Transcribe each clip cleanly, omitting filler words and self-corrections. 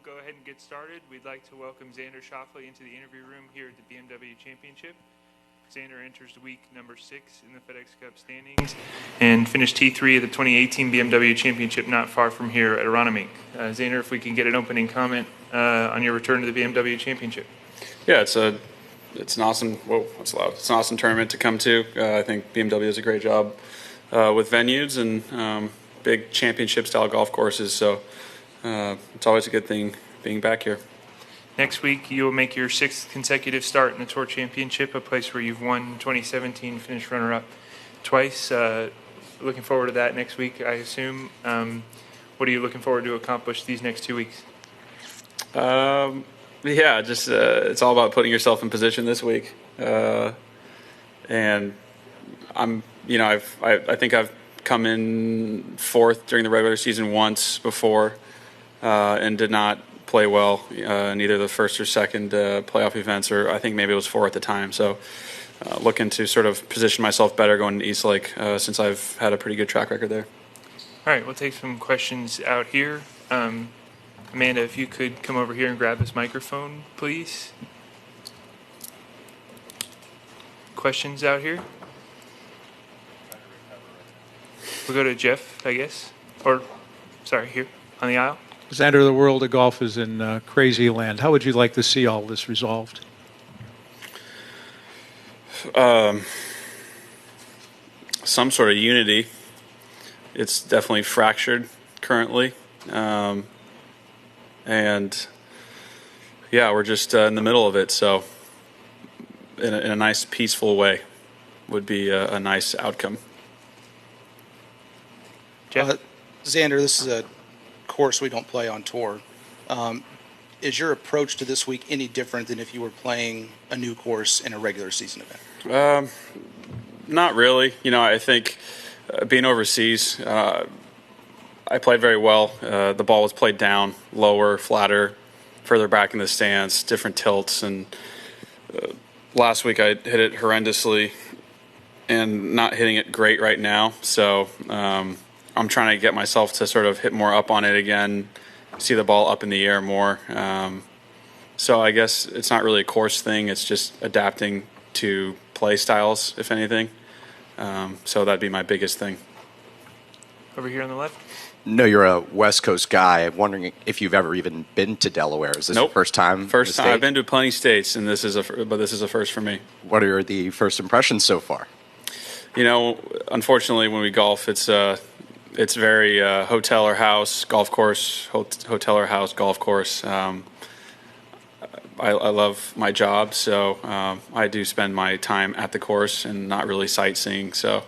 go ahead and get started. We'd like to welcome Xander Schauffele into the interview room here at the BMW Championship. Xander enters week number 6 in the FedEx Cup standings and finished T3 of the 2018 BMW Championship not far from here at Aronimink. Xander, if we can get an opening comment on your return to the BMW Championship. Yeah, it's an awesome. Whoa, that's loud. It's an awesome tournament to come to. I think BMW does a great job with venues and big championship-style golf courses. So it's always a good thing being back here. Next week, you will make your 6th consecutive start in the Tour Championship, a place where you've won 2017, finished runner-up twice. Looking forward to that next week, I assume. What are you looking forward to accomplish these next 2 weeks? Yeah, just it's all about putting yourself in position this week, and I think I've come in 4th during the regular season once before, and did not play well in either the first or second playoff events, or I think maybe it was 4 at the time. So looking to sort of position myself better going to East Lake since I've had a pretty good track record there. All right, we'll take some questions out here. Amanda, if you could come over here and grab this microphone, please. Questions out here? We'll go to Jeff, I guess. Or, sorry, here on the aisle. Xander, the world of golf is in crazy land. How would you like to see all this resolved? Some sort of unity. It's definitely fractured currently. And yeah, we're just in the middle of it. So in a nice, peaceful way would be a nice outcome. Jeff? Xander, this is a course we don't play on tour. Is your approach to this week any different than if you were playing a new course in a regular season event? Not really. I think being overseas, I played very well. The ball was played down, lower, flatter, further back in the stance, different tilts. And last week I hit it horrendously and not hitting it great right now. So I'm trying to get myself to sort of hit more up on it again, see the ball up in the air more. So I guess it's not really a course thing. It's just adapting to play styles, if anything. So that'd be my biggest thing. Over here on the left. No, you're a West Coast guy. I'm wondering if you've ever even been to Delaware. Is this Nope. your first time? First time. I've been to plenty of states, and this is a first for me. What are the first impressions so far? Unfortunately, when we golf, it's very hotel or house, golf course, hotel or house, golf course. I love my job, so I do spend my time at the course and not really sightseeing. So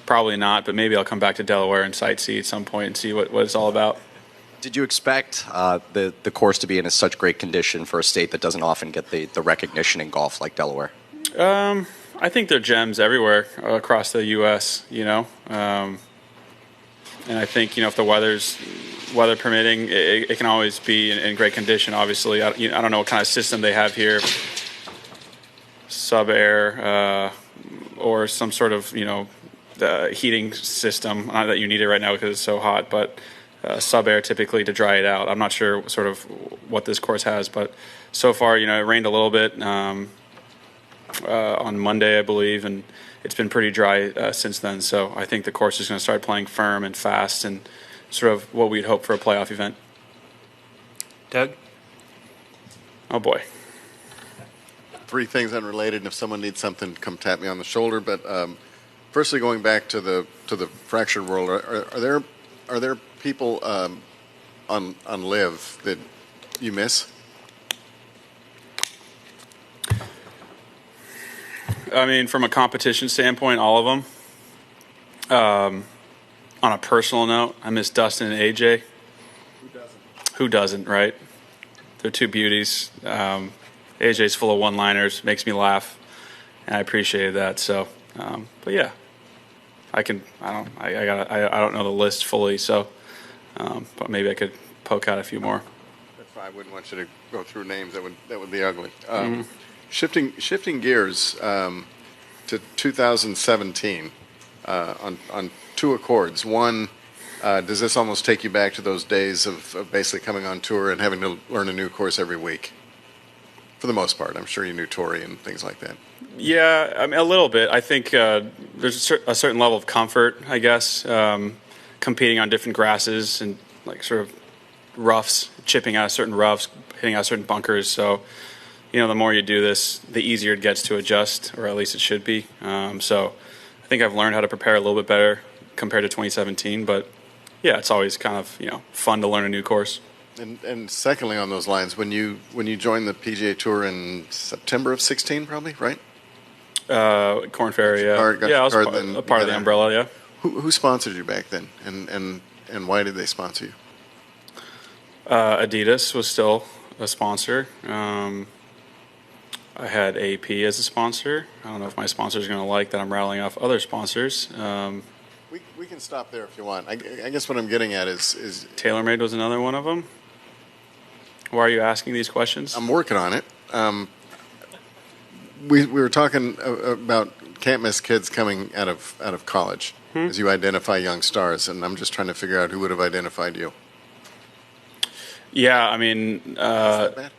probably not, but maybe I'll come back to Delaware and sightsee at some point and see what it's all about. Did you expect the course to be in such great condition for a state that doesn't often get the recognition in golf like Delaware? I think there are gems everywhere across the U.S., and I think, if the weather permitting, it can always be in great condition, obviously. I don't know what kind of system they have here, sub-air or some sort of, heating system. Not that you need it right now because it's so hot, but sub-air typically to dry it out. I'm not sure sort of what this course has, but so far, it rained a little bit on Monday, I believe, and it's been pretty dry since then. So I think the course is going to start playing firm and fast and sort of what we'd hope for a playoff event. Doug? Oh, boy. 3 things unrelated, and if someone needs something, come tap me on the shoulder. But firstly, going back to the fractured world, are there people on Live that you miss? I mean, from a competition standpoint, all of them. On a personal note, I miss Dustin and AJ. Who doesn't, right? They're 2 beauties. AJ's full of one-liners, makes me laugh, and I appreciated that. So, but yeah, I don't know the list fully, so, but maybe I could poke out a few more. That's fine. I wouldn't want you to go through names. That would be ugly. Shifting gears to 2017 on 2 accords. One, Does this almost take you back to those days of basically coming on tour and having to learn a new course every week? For the most part, I'm sure you knew Torrey and things like that. Yeah, I mean, a little bit. I think there's a certain level of comfort, I guess, competing on different grasses and like sort of roughs, chipping out of certain roughs, hitting out of certain bunkers. So, the more you do this, the easier it gets to adjust, or at least it should be. So I think I've learned how to prepare a little bit better compared to 2017. But yeah, it's always kind of fun to learn a new course. And secondly, on those lines, when you joined the PGA Tour in September of 16, probably, right? Corn Ferry, yeah. I was a part of the umbrella, yeah. Who sponsored you back then, and why did they sponsor you? Adidas was still a sponsor. I had AP as a sponsor. I don't know if my sponsors are going to like that I'm rattling off other sponsors. We can stop there if you want. I guess what I'm getting at is TaylorMade was another one of them. Why are you asking these questions? I'm working on it. We were talking about can't miss kids coming out of college as you identify young stars, and I'm just trying to figure out who would have identified you. Yeah, I mean, Is that bad?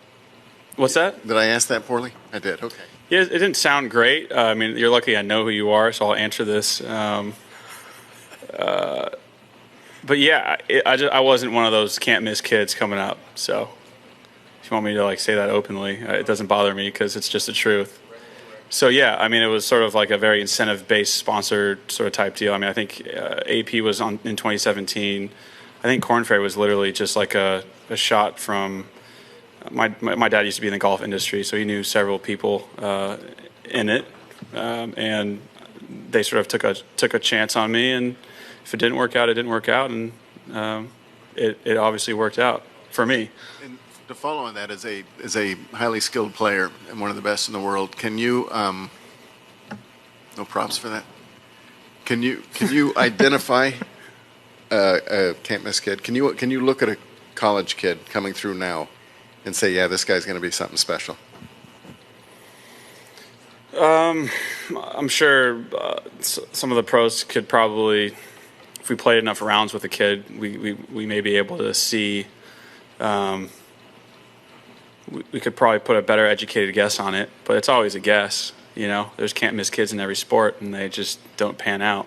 What's that? Did I ask that poorly? I did. Okay. Yeah, it didn't sound great. I mean, you're lucky I know who you are, so I'll answer this. But yeah, I wasn't one of those can't miss kids coming up. So if you want me to say that openly, it doesn't bother me because it's just the truth. So yeah, I mean, it was sort of like a very incentive-based sponsor sort of type deal. I mean, I think AP was in 2017. I think Corn Ferry was literally just like a shot from my dad used to be in the golf industry, so he knew several people in it, and they sort of took a chance on me, and if it didn't work out, it didn't work out, and it obviously worked out for me. And to follow on that, as a highly skilled player and one of the best in the world, can you no props for that? Can you identify a can't miss kid? Can you look at a college kid coming through now and say, yeah, this guy's going to be something special? I'm sure some of the pros could probably, if we played enough rounds with a kid, we may be able to see. We could probably put a better educated guess on it, but it's always a guess. There's can't miss kids in every sport, and they just don't pan out.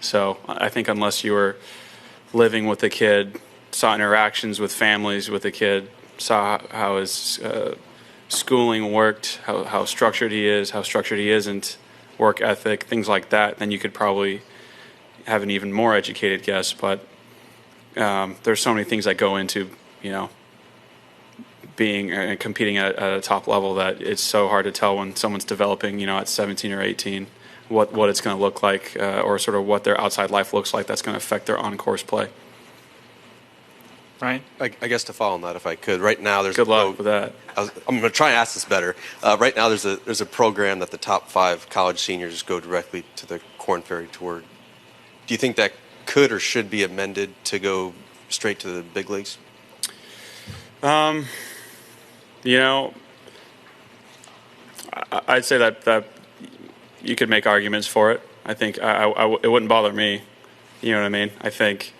So I think unless you were living with a kid, saw interactions with families with a kid, saw how his schooling worked, how structured he is, how structured he isn't, work ethic, things like that, then you could probably have an even more educated guess. But there's so many things that go into, being and competing at a top level that it's so hard to tell when someone's developing, at 17 or 18, what it's going to look like, or sort of what their outside life looks like that's going to affect their on-course play. Ryan? I guess to follow on that, if I could, right now there's Good luck with that. I'm going to try and ask this better. Right now there's a program that the top 5 college seniors go directly to the Corn Ferry Tour. Do you think that could or should be amended to go straight to the big leagues? I'd say that you could make arguments for it. I think it wouldn't bother me. You know what I mean? I think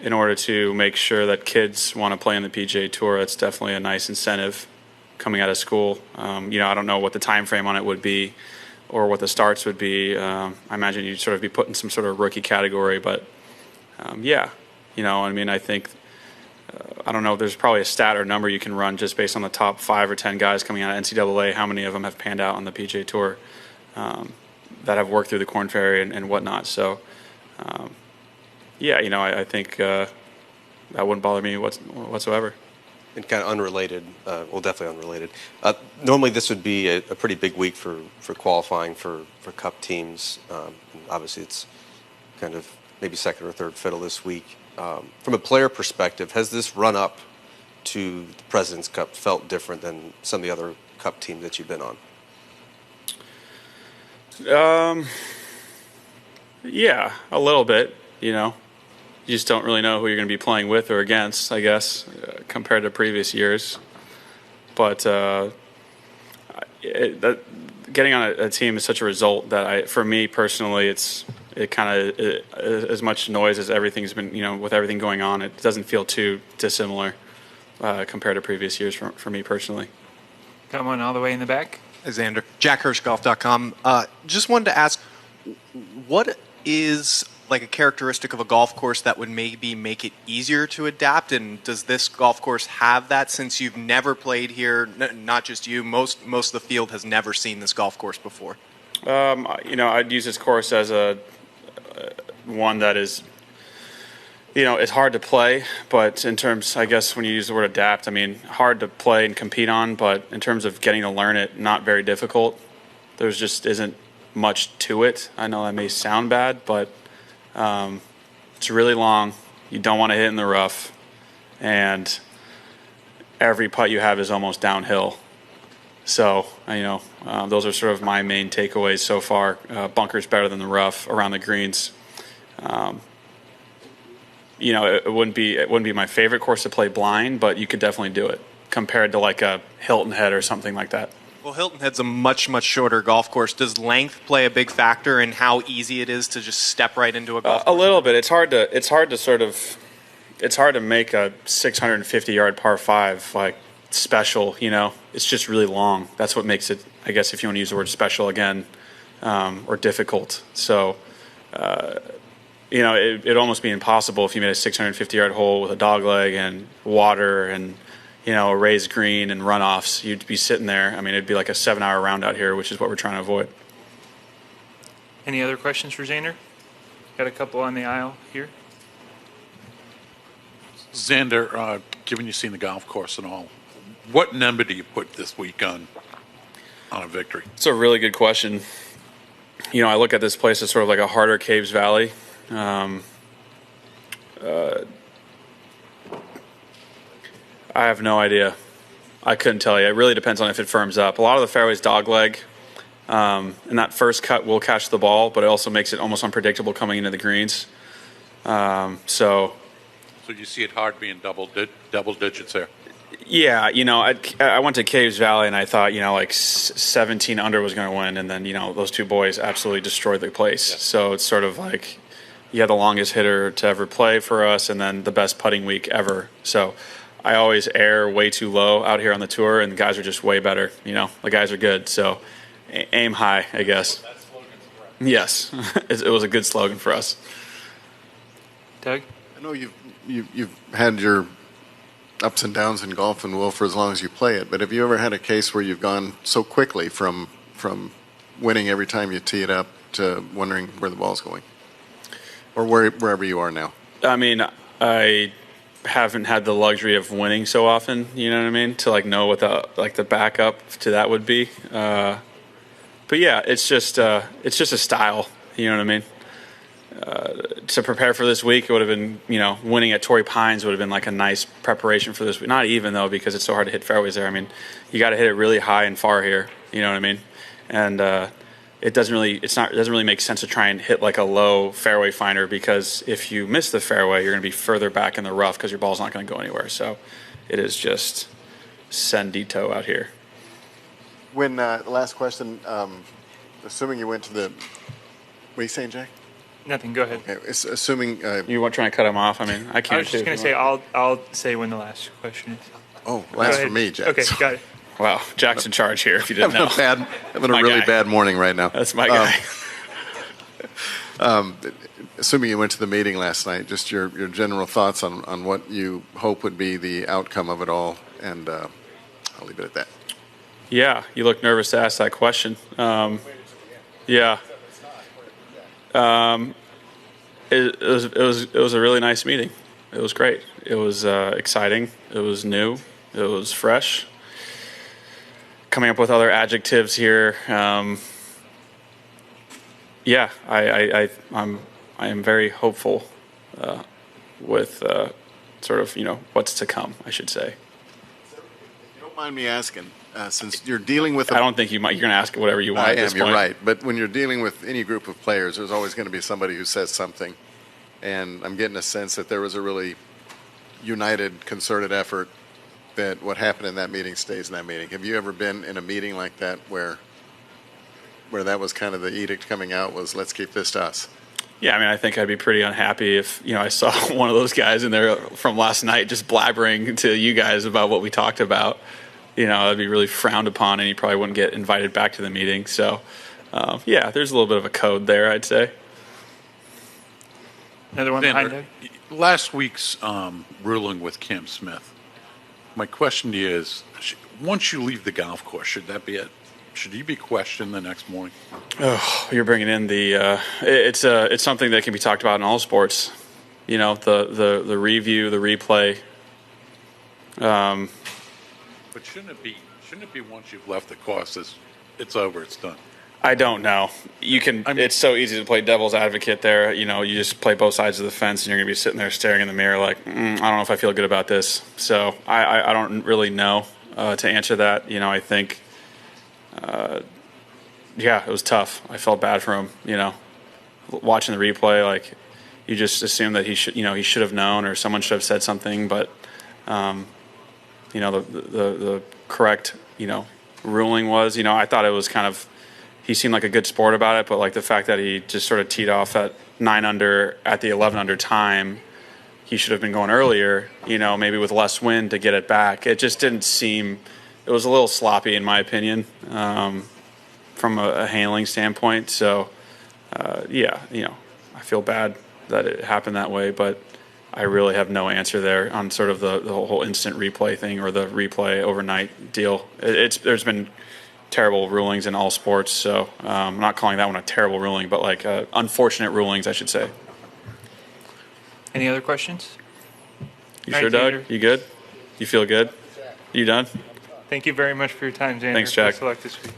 in order to make sure that kids want to play on the PGA Tour, it's definitely a nice incentive coming out of school. I don't know what the time frame on it would be or what the starts would be. I imagine you'd sort of be put in some sort of rookie category, but yeah. I think I don't know, there's probably a stat or number you can run just based on the top 5 or 10 guys coming out of NCAA, how many of them have panned out on the PGA Tour that have worked through the Corn Ferry and whatnot. So, yeah, I think that wouldn't bother me whatsoever. And kind of unrelated, definitely unrelated. Normally this would be a pretty big week for qualifying for Cup teams. Obviously it's kind of maybe second or third fiddle this week. From a player perspective, has this run up to the President's Cup felt different than some of the other Cup teams that you've been on? Yeah, a little bit. You just don't really know who you're going to be playing with or against, I guess, compared to previous years. But getting on a team is such a result that for me personally, it's it kind of, as much noise as everything's been, with everything going on, it doesn't feel too dissimilar compared to previous years for me personally. Got one all the way in the back. Xander, JackHirschGolf.com. Just wanted to ask, what is like a characteristic of a golf course that would maybe make it easier to adapt? And does this golf course have that, since you've never played here? Not just you, most of the field has never seen this golf course before. I'd use this course as a one that is, it's hard to play, but in terms, I guess when you use the word adapt, I mean, hard to play and compete on, but in terms of getting to learn it, not very difficult. There's just isn't much to it. I know that may sound bad, but it's really long. You don't want to hit in the rough, and every putt you have is almost downhill. So, those are sort of my main takeaways so far. Bunkers better than the rough around the greens. It wouldn't be my favorite course to play blind, but you could definitely do it compared to like a Hilton Head or something like that. Well, Hilton Head's a much shorter golf course. Does length play a big factor in how easy it is to just step right into a golf course? A little bit. It's hard to make a 650-yard par 5 like special. It's just really long. That's what makes it, I guess, if you want to use the word special again, or difficult. So, it'd almost be impossible if you made a 650-yard hole with a dog leg and water and a raised green and runoffs. You'd be sitting there. I mean, it'd be like a 7-hour round out here, which is what we're trying to avoid. Any other questions for Xander? Got a couple on the aisle here. Xander, given you've seen the golf course and all, what number do you put this week on a victory? It's a really good question. I look at this place as sort of like a harder Caves Valley. I have no idea. I couldn't tell you. It really depends on if it firms up. A lot of the fairway's dog leg, and that first cut will catch the ball, but it also makes it almost unpredictable coming into the greens. So you see it hard being double digits there? Yeah, I went to Caves Valley and I thought, like 17 under was going to win, and then, those two boys absolutely destroyed the place. Yeah. So it's sort of like you had the longest hitter to ever play for us and then the best putting week ever. So I always err way too low out here on the tour, and the guys are just way better. The guys are good. So aim high, I guess. That slogan's correct. Yes, it was a good slogan for us. Doug? I know you've had your ups and downs in golf and will for as long as you play it, but have you ever had a case where you've gone so quickly from winning every time you tee it up to wondering where the ball's going, or wherever you are now? I mean, I haven't had the luxury of winning so often, you know what I mean, to know what the backup to that would be. But yeah, it's just a style, you know what I mean. To prepare for this week, it would have been, winning at Torrey Pines would have been like a nice preparation for this week. Not even though, because it's so hard to hit fairways there. I mean, you got to hit it really high and far here. You know what I mean? And it doesn't really make sense to try and hit like a low fairway finder, because if you miss the fairway, you're going to be further back in the rough because your ball's not going to go anywhere. So it is just sendito out here. When last question, assuming you went to the, what are you saying, Jack? Nothing. Go ahead. Okay. Assuming you weren't trying to cut him off. I mean, I can't. I was just going to say I'll say when the last question is. Oh, last for me, Jack. Okay, got it. Wow, Jack's in charge here. If you didn't know, having a really bad morning right now. That's my guy. Assuming you went to the meeting last night, just your general thoughts on what you hope would be the outcome of it all, and I'll leave it at that. Yeah, you look nervous to ask that question. Yeah. It was a really nice meeting. It was great. It was exciting. It was new. It was fresh. Coming up with other adjectives here. Yeah, I am very hopeful with sort of what's to come, I should say. If you don't mind me asking, since you're dealing with, I don't think you're going to ask whatever you want. I at this am. You're point. right. But when you're dealing with any group of players, there's always going to be somebody who says something, and I'm getting a sense that there was a really united, concerted effort that what happened in that meeting stays in that meeting. Have you ever been in a meeting like that where that was kind of the edict coming out was, let's keep this to us? Yeah, I mean, I think I'd be pretty unhappy if, I saw one of those guys in there from last night just blabbering to you guys about what we talked about. That'd be really frowned upon, and you probably wouldn't get invited back to the meeting. So, yeah, there's a little bit of a code there, I'd say. Another one behind Doug? Last week's ruling with Cam Smith. My question to you is, once you leave the golf course, should that be it? Should you be questioned the next morning? Oh, you're bringing in the. It's something that can be talked about in all sports. The review, the replay. But shouldn't it be once you've left the course, it's over, it's done? I don't know. It's so easy to play devil's advocate there. You just play both sides of the fence, and you're going to be sitting there staring in the mirror like, I don't know if I feel good about this. So I don't really know to answer that. I think, it was tough. I felt bad for him. Watching the replay, like you just assume that he should have known, or someone should have said something. But the correct ruling was, I thought it was kind of. He seemed like a good sport about it, but like the fact that he just sort of teed off at 9 under at the 11 under time, he should have been going earlier, maybe with less wind to get it back. It just didn't seem, it was a little sloppy in my opinion, from a handling standpoint. So, I feel bad that it happened that way, but I really have no answer there on sort of the whole instant replay thing or the replay overnight deal. There's been terrible rulings in all sports, so I'm not calling that one a terrible ruling, but like unfortunate rulings, I should say. Any other questions? You sure, Doug? Xander. You good? You feel good? You done? Thank you very much for your time, Xander. Thanks, Jack. Best of luck this week.